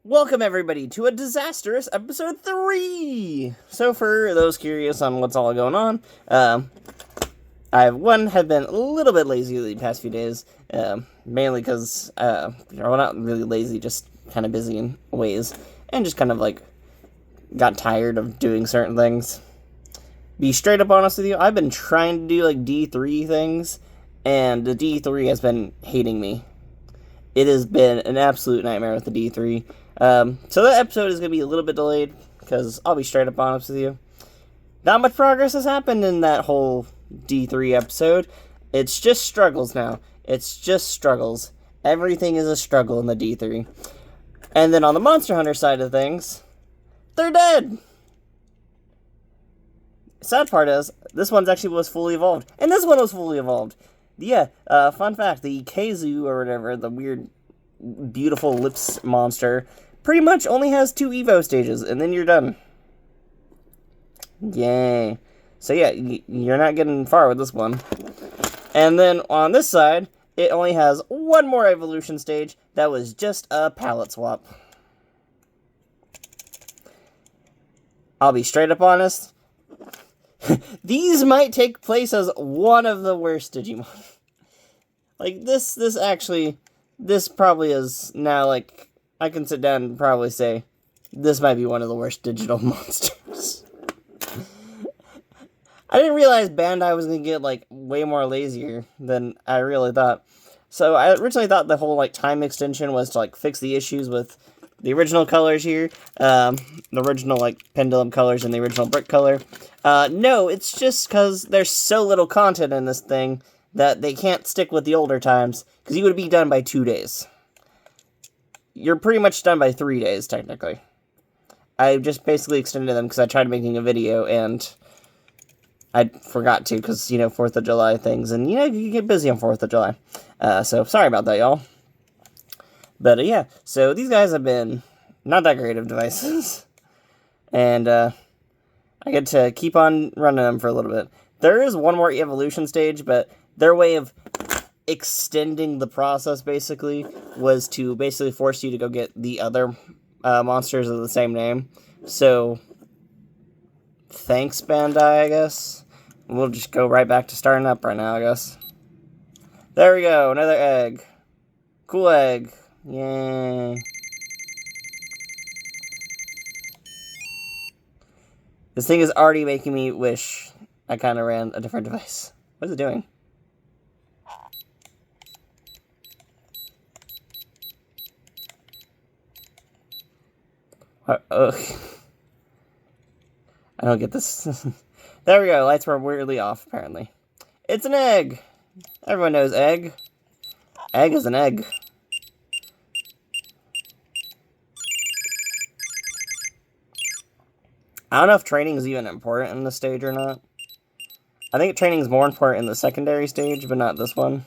Welcome everybody to a disastrous episode 3! So for those curious on what's all going on, have been a little bit lazy the past few days, mainly because, well, not really lazy, just kind of busy in ways, and just kind of like got tired of doing certain things. Be straight up honest with you, I've been trying to do like D3 things, and the D3 has been hating me. It has been an absolute nightmare with the D3. So that episode is going to be a little bit delayed, because I'll be straight up honest with you. Not much progress has happened in that whole D3 episode. It's just struggles now. It's just struggles. Everything is a struggle in the D3. And then on the Monster Hunter side of things, they're dead! Sad part is, this one's actually was fully evolved. And this one was fully evolved. Yeah, fun fact, the Keizu or whatever, the weird, beautiful lips monster, pretty much only has 2 Evo stages, and then you're done. Yay. So yeah, you're not getting far with this one. And then on this side, it only has 1 more evolution stage that was just a palette swap. I'll be straight up honest. These might take place as one of the worst Digimon. Like, this probably is now, like, I can sit down and probably say, this might be one of the worst digital monsters. I didn't realize Bandai was going to get, like, way more lazier than I really thought. So, I originally thought the whole, like, time extension was to, like, fix the issues with the original colors here. The original, like, pendulum colors and the original brick color. No, it's just because there's so little content in this thing that they can't stick with the older times, because you would be done by 2 days. You're pretty much done by 3 days, technically. I just basically extended them because I tried making a video, and I forgot to, because, 4th of July things, and, you get busy on 4th of July. So, sorry about that, y'all. But, yeah, so these guys have been not that great of devices. And, I get to keep on running them for a little bit. There is one more evolution stage, but their way of extending the process, basically, was to basically force you to go get the other monsters of the same name. So, thanks, Bandai, I guess. We'll just go right back to starting up right now, I guess. There we go, another egg. Cool egg. Yay. This thing is already making me wish I kind of ran a different device. What is it doing? What? Ugh. I don't get this. There we go. Lights were weirdly off, apparently. It's an egg. Everyone knows egg. Egg is an egg. I don't know if training is even important in this stage or not. I think training is more important in the secondary stage, but not this one.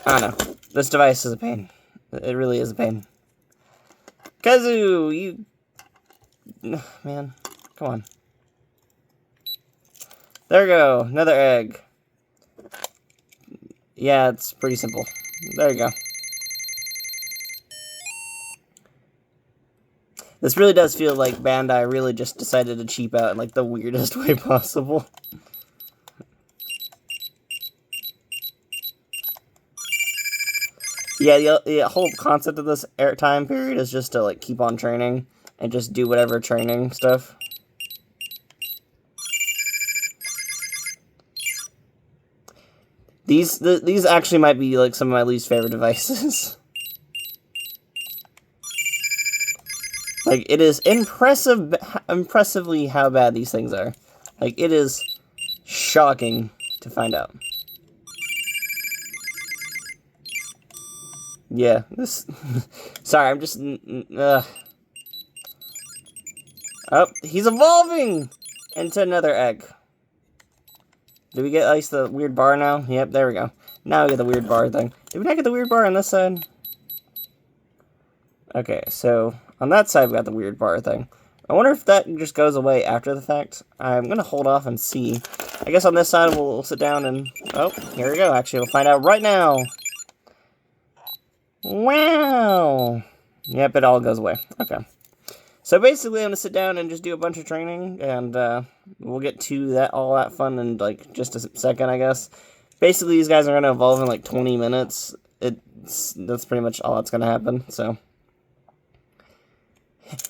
I don't know. This device is a pain. It really is a pain. Kazu, you... Man, come on. There we go. Another egg. Yeah, it's pretty simple. There you go. This really does feel like Bandai really just decided to cheap out in, like, the weirdest way possible. Yeah, the whole concept of this time period is just to, like, keep on training and just do whatever training stuff. These actually might be, like, some of my least favorite devices. Like, it is impressively how bad these things are. Like, it is shocking to find out. Yeah, this... Sorry, I'm just... Oh, he's evolving into another egg. Did we get at least the weird bar now? Yep, there we go. Now we get the weird bar thing. Did we not get the weird bar on this side? Okay, so on that side we got the weird bar thing. I wonder if that just goes away after the fact. I'm going to hold off and see. I guess on this side we'll sit down and... Oh, here we go. Actually, we'll find out right now. Wow. Yep, it all goes away. Okay. So basically, I'm going to sit down and just do a bunch of training, and we'll get to all that fun in, like, just a second, I guess. Basically, these guys are going to evolve in, like, 20 minutes. That's pretty much all that's going to happen, so.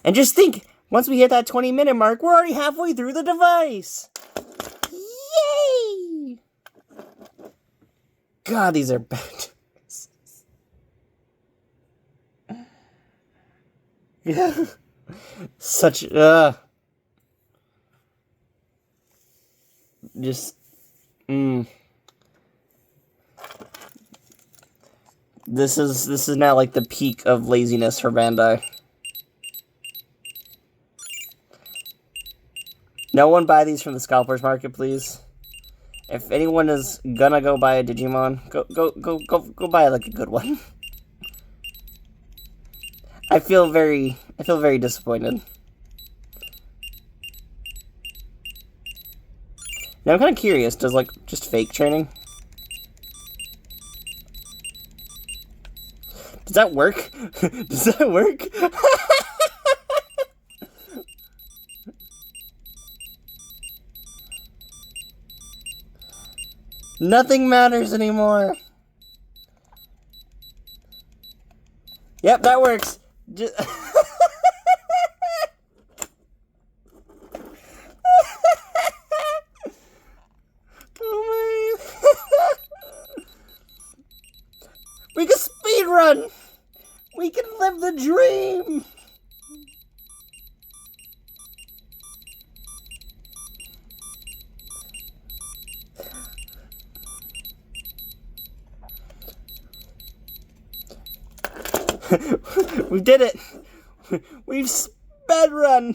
And just think, once we hit that 20-minute mark, we're already halfway through the device! Yay! God, these are bad. Yeah. Such, just, This is now like the peak of laziness for Bandai. No one buy these from the scalpers market, please. If anyone is gonna go buy a Digimon, go buy like a good one. I feel very disappointed. Now I'm kind of curious, does like just fake training? Does that work? Does that work? Nothing matters anymore. Yep, that works. Just oh my. We can speed run. We can live the dream. We did it! We've sped run!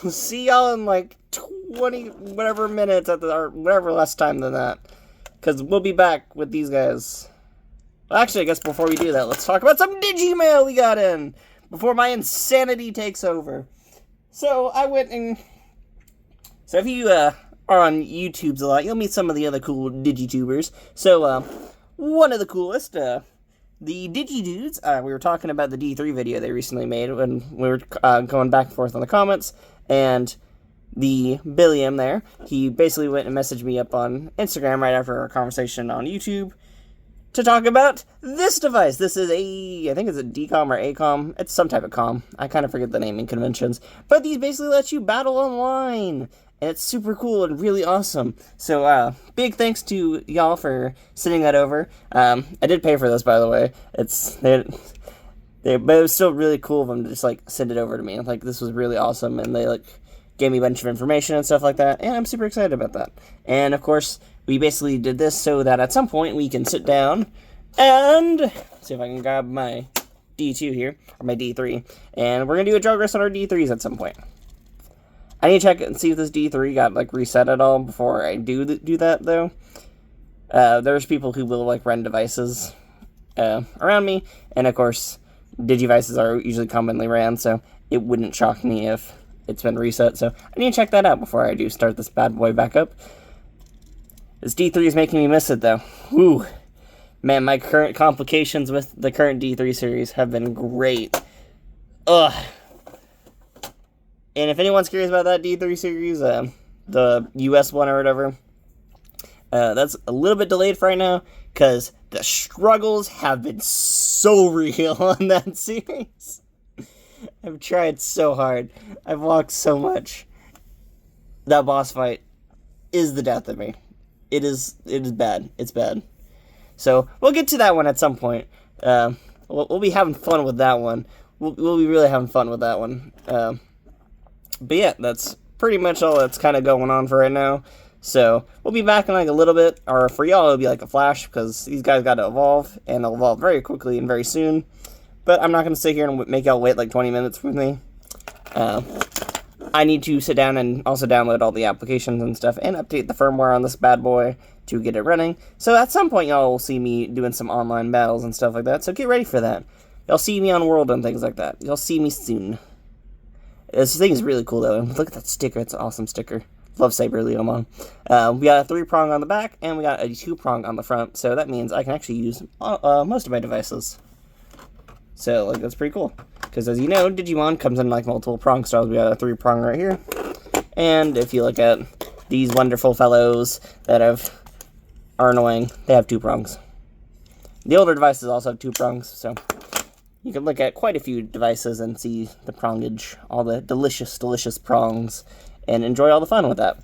I'll see y'all in like 20 whatever minutes or whatever less time than that. Because we'll be back with these guys. Well, actually, I guess before we do that, let's talk about some Digimail we got in! Before my insanity takes over. So, I went and... So if you are on YouTubes a lot, you'll meet some of the other cool Digitubers. So, one of the coolest, the DigiDudes, we were talking about the D3 video they recently made when we were going back and forth on the comments, and the Billiam there, he basically went and messaged me up on Instagram right after our conversation on YouTube to talk about this device. This is I think it's a DCOM or ACOM. It's some type of COM. I kind of forget the naming conventions. But these basically let you battle online. And it's super cool and really awesome. So, big thanks to y'all for sending that over. I did pay for this, by the way. But it was still really cool of them to just, like, send it over to me. Like, this was really awesome, and they, like, gave me a bunch of information and stuff like that, and I'm super excited about that. And, of course, we basically did this so that at some point we can sit down and see if I can grab my D2 here, or my D3, and we're going to do a drug race on our D3s at some point. I need to check and see if this D3 got, like, reset at all before I do that, though. There's people who will, like, run devices around me, and, of course, Digivices are usually commonly ran, so it wouldn't shock me if it's been reset, so I need to check that out before I do start this bad boy back up. This D3 is making me miss it, though. Whew. Man, my current complications with the current D3 series have been great. Ugh. And if anyone's curious about that D3 series, the US one or whatever, that's a little bit delayed for right now, because the struggles have been so real on that series. I've tried so hard. I've walked so much. That boss fight is the death of me. It is bad. It's bad. So, we'll get to that one at some point. We'll be having fun with that one. We'll be really having fun with that one. But yeah, that's pretty much all that's kind of going on for right now. So, we'll be back in like a little bit, or for y'all, it'll be like a flash, because these guys got to evolve, and they'll evolve very quickly and very soon. But I'm not going to sit here and make y'all wait like 20 minutes with me. I need to sit down and also download all the applications and stuff, and update the firmware on this bad boy to get it running. So at some point, y'all will see me doing some online battles and stuff like that, so get ready for that. Y'all see me on World and things like that. You'll see me soon. This thing is really cool, though. Look at that sticker. It's an awesome sticker. Love Saber Leomon. We got a 3-prong on the back, and we got a 2-prong on the front, so that means I can actually use most of my devices. So, like, that's pretty cool. Because, as you know, Digimon comes in, like, multiple prong styles. We got a 3-prong right here. And if you look at these wonderful fellows that are annoying, they have 2 prongs. The older devices also have 2 prongs, so you can look at quite a few devices and see the prongage, all the delicious, delicious prongs, and enjoy all the fun with that.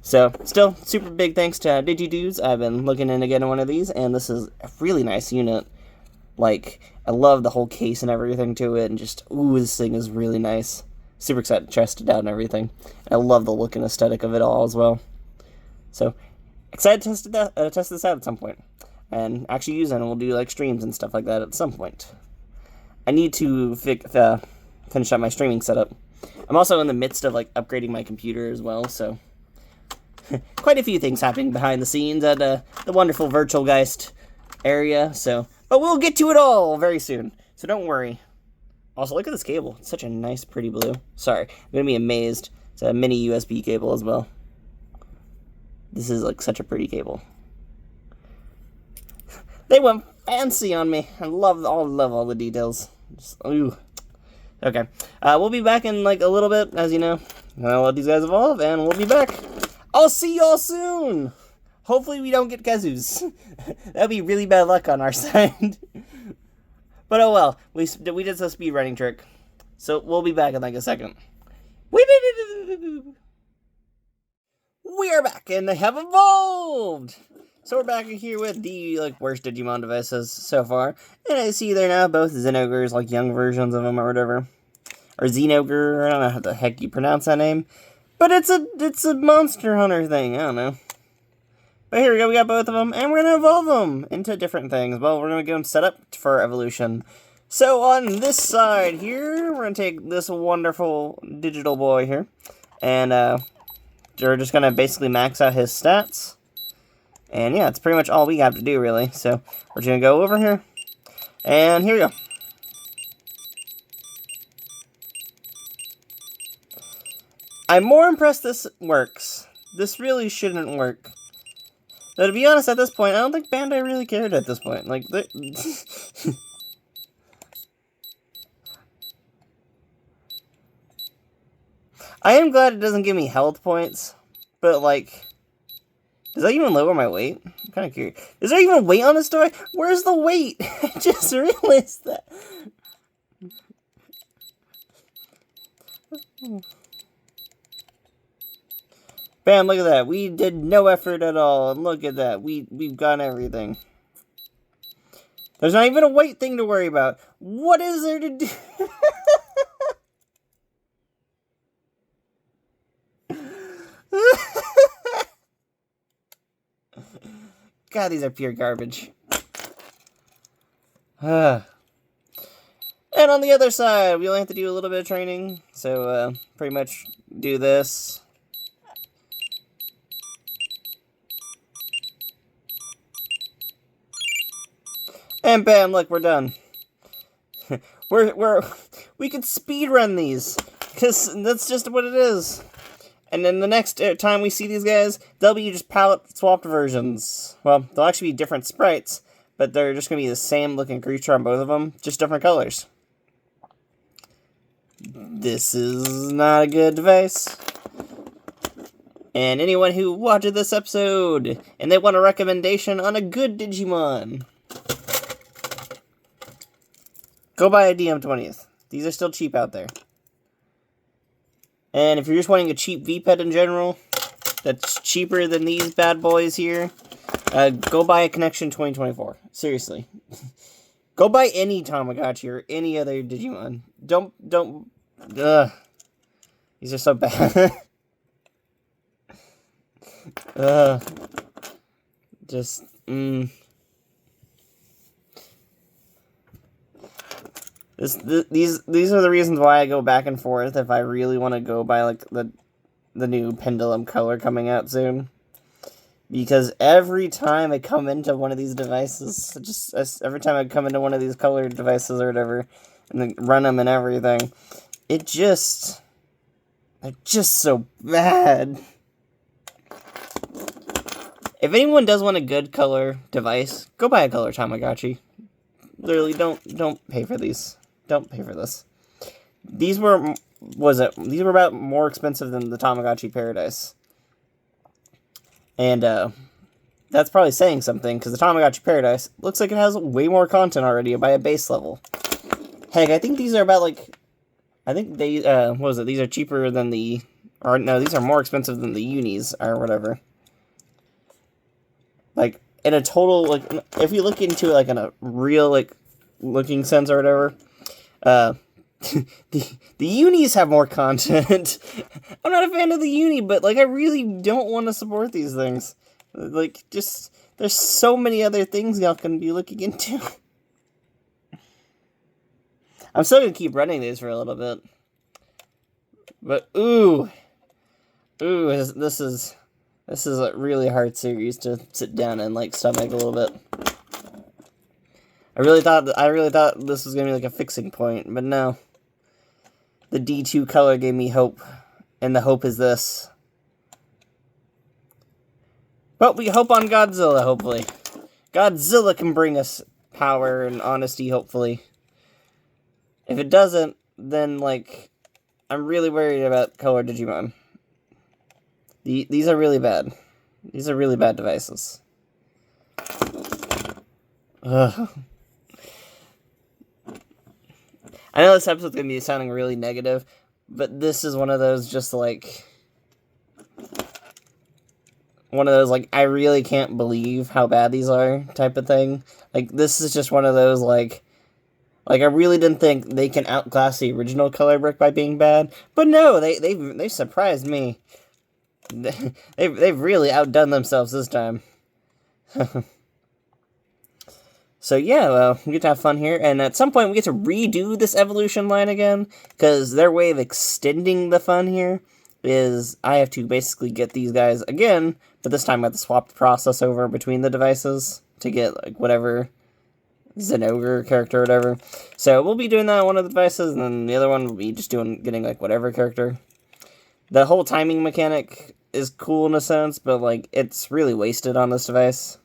So, still, super big thanks to DigiDudes. I've been looking into getting one of these, and this is a really nice unit. Like, I love the whole case and everything to it, and just, ooh, this thing is really nice. Super excited to test it out and everything. I love the look and aesthetic of it all as well. So, excited to test this out at some point. And actually use it, and we'll do, like, streams and stuff like that at some point. I need to finish up my streaming setup. I'm also in the midst of, like, upgrading my computer as well, so quite a few things happening behind the scenes at the wonderful Virtual Geist area, so, but we'll get to it all very soon, so don't worry. Also, look at this cable. It's such a nice, pretty blue. Sorry, I'm gonna be amazed. It's a mini USB cable as well. This is, like, such a pretty cable. They went fancy on me. I love all the details. Just, ooh. Okay. We'll be back in, like, a little bit, as you know. I'll let these guys evolve, and we'll be back. I'll see y'all soon! Hopefully we don't get Kazus. That'd be really bad luck on our side. But oh well. We did some speed running trick. So we'll be back in, like, a second. We are back, and they have evolved! So we're back here with the, like, worst Digimon devices so far. And I see they're now both Xenogres, like, young versions of them or whatever. Or Xenogre, I don't know how the heck you pronounce that name. But it's a Monster Hunter thing, I don't know. But here we go, we got both of them, and we're going to evolve them into different things. Well, we're going to get them set up for evolution. So on this side here, we're going to take this wonderful digital boy here. And we're just going to basically max out his stats. And yeah, it's pretty much all we have to do, really. So, we're just going to go over here. And here we go. I'm more impressed this works. This really shouldn't work. Though, to be honest, at this point, I don't think Bandai really cared at this point. Like, I am glad it doesn't give me health points. But, like, does that even lower my weight? I'm kind of curious. Is there even weight on this toy? Where's the weight? I just realized that. Bam, look at that. We did no effort at all. And look at that. We've got everything. There's not even a weight thing to worry about. What is there to do? God, these are pure garbage. And on the other side, we only have to do a little bit of training. So, pretty much do this. And bam, look, we're done. We could speedrun these. Because that's just what it is. And then the next time we see these guys, they'll be just palette-swapped versions. Well, they'll actually be different sprites, but they're just going to be the same looking creature on both of them, just different colors. This is not a good device. And anyone who watches this episode, and they want a recommendation on a good Digimon, go buy a DM20th. These are still cheap out there. And if you're just wanting a cheap V-Pet in general, that's cheaper than these bad boys here, go buy a Connection 2024. Seriously. Go buy any Tamagotchi or any other Digimon. Don't, these are so bad. These are the reasons why I go back and forth if I really want to go buy, like, the new Pendulum color coming out soon. Because every time I come into one of these devices, every time I come into one of these colored devices or whatever, and then run them and everything, it just... They're just so bad. If anyone does want a good color device, go buy a color Tamagotchi. Literally, don't pay for these. Don't pay for this. These were about more expensive than the Tamagotchi Paradise. And that's probably saying something, because the Tamagotchi Paradise looks like it has way more content already by a base level. Heck, I think these are about like, I think they what was it? These are cheaper than these are more expensive than the unis or whatever. Like, in a total, like, if you look into it, like, in a real, like, looking sense or whatever, the unis have more content. I'm not a fan of the uni, but, like, I really don't want to support these things. Like, just, there's so many other things y'all can be looking into. I'm still gonna keep running these for a little bit. But, ooh, this is a really hard series to sit down and, like, stomach a little bit. I really thought this was gonna be, like, a fixing point, but no. The D2 color gave me hope, and the hope is this. But we hope on Godzilla, hopefully. Godzilla can bring us power and honesty, hopefully. If it doesn't, then, like, I'm really worried about color Digimon. These are really bad. These are really bad devices. Ugh. I know this episode's gonna be sounding really negative, but this is one of those just like... one of those, like, I really can't believe how bad these are type of thing. Like, this is just one of those, like, I really didn't think they can outclass the original Color Brick by being bad. But no, they surprised me. They've really outdone themselves this time. So yeah, well, we get to have fun here, and at some point we get to redo this evolution line again, because their way of extending the fun here is I have to basically get these guys again, but this time I have to swap the process over between the devices to get, like, whatever Zenogre character or whatever. So we'll be doing that on one of the devices, and then the other one will be just getting, like, whatever character. The whole timing mechanic is cool in a sense, but, like, it's really wasted on this device.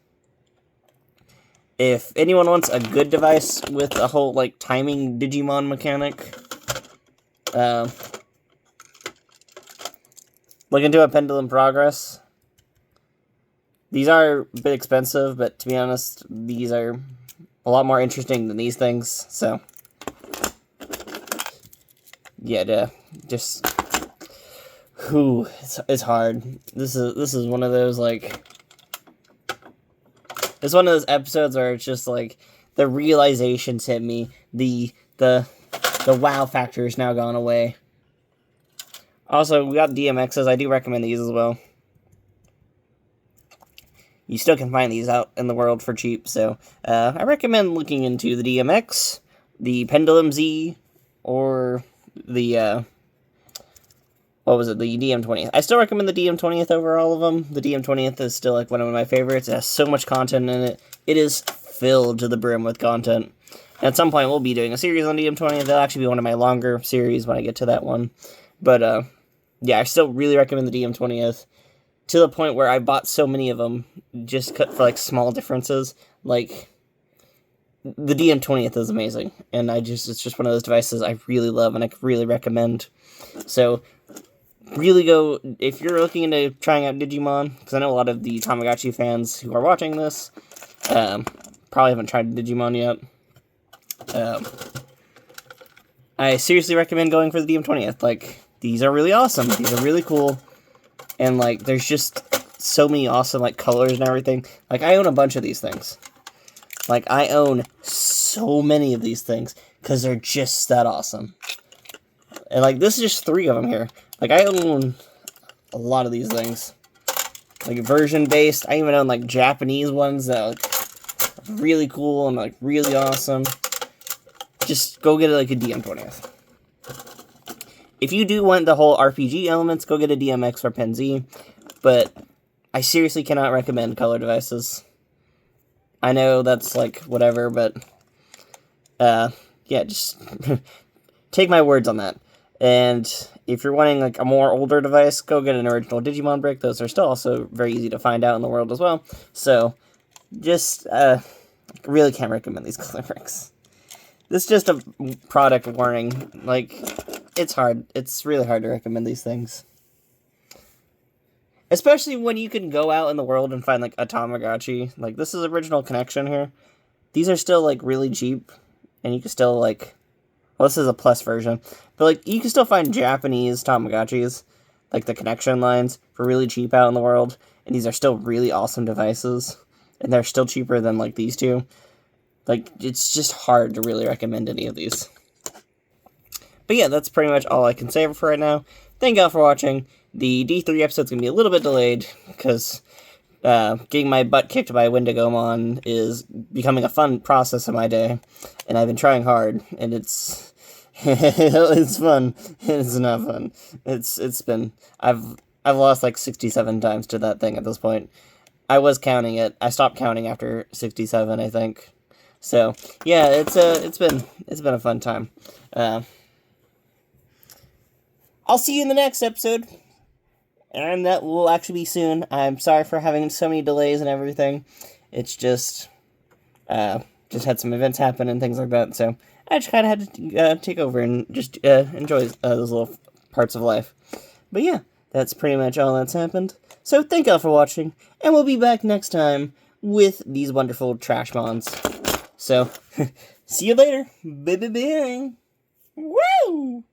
If anyone wants a good device with a whole, like, timing Digimon mechanic, look into a Pendulum Progress. These are a bit expensive, but to be honest, these are a lot more interesting than these things, so... yeah, just... whew, it's hard. This is one of those, like... it's one of those episodes where it's just, like, the realizations hit me. The wow factor is now gone away. Also, we got DMXs. I do recommend these as well. You still can find these out in the world for cheap, so I recommend looking into the DMX, the Pendulum Z, or the, what was it, the DM20th. I still recommend the DM20th over all of them. The DM20th is still, like, one of my favorites. It has so much content in it. It is filled to the brim with content. And at some point, we'll be doing a series on DM20th. That'll actually be one of my longer series when I get to that one. But, yeah, I still really recommend the DM20th. To the point where I bought so many of them, just cut for, like, small differences. Like, the DM20th is amazing. And it's just one of those devices I really love and I really recommend. So... really go, if you're looking into trying out Digimon, because I know a lot of the Tamagotchi fans who are watching this probably haven't tried Digimon yet. I seriously recommend going for the DM20th. Like, these are really awesome. These are really cool. And, like, there's just so many awesome, like, colors and everything. Like, I own a bunch of these things. Like, I own so many of these things, because they're just that awesome. And, like, this is just 3 of them here. Like, I own a lot of these things. Like, version-based. I even own, like, Japanese ones that are, like, really cool and, like, really awesome. Just go get, like, a DM20th. If you do want the whole RPG elements, go get a DMX or Pen Z. But I seriously cannot recommend color devices. I know that's, like, whatever, but... yeah, just... take my words on that. And if you're wanting like a more older device, go get an original Digimon brick. Those are still also very easy to find out in the world as well. So just really can't recommend these color bricks. This is just a product warning. Like, it's hard. It's really hard to recommend these things. Especially when you can go out in the world and find, like, a Tamagotchi. Like, this is original connection here. These are still, like, really cheap. And you can still, like... Well, this is a plus version. But, like, you can still find Japanese Tamagotchis. Like, the connection lines for really cheap out in the world. And these are still really awesome devices. And they're still cheaper than, like, these two. Like, it's just hard to really recommend any of these. But yeah, that's pretty much all I can say for right now. Thank y'all for watching. The D3 episode's gonna be a little bit delayed, because getting my butt kicked by a Wendigomon is becoming a fun process of my day. And I've been trying hard, and it's... it's fun. It's not fun. It's been... I've lost like 67 times to that thing at this point. I was counting it. I stopped counting after 67, I think. So yeah, it's been a fun time. I'll see you in the next episode, and that will actually be soon. I'm sorry for having so many delays and everything. It's just had some events happen and things like that, so I just kind of had to take over and just enjoy those little parts of life. But yeah, that's pretty much all that's happened. So thank y'all for watching, and we'll be back next time with these wonderful Trashmons. So, see you later. Bye-bye-bye. Woo!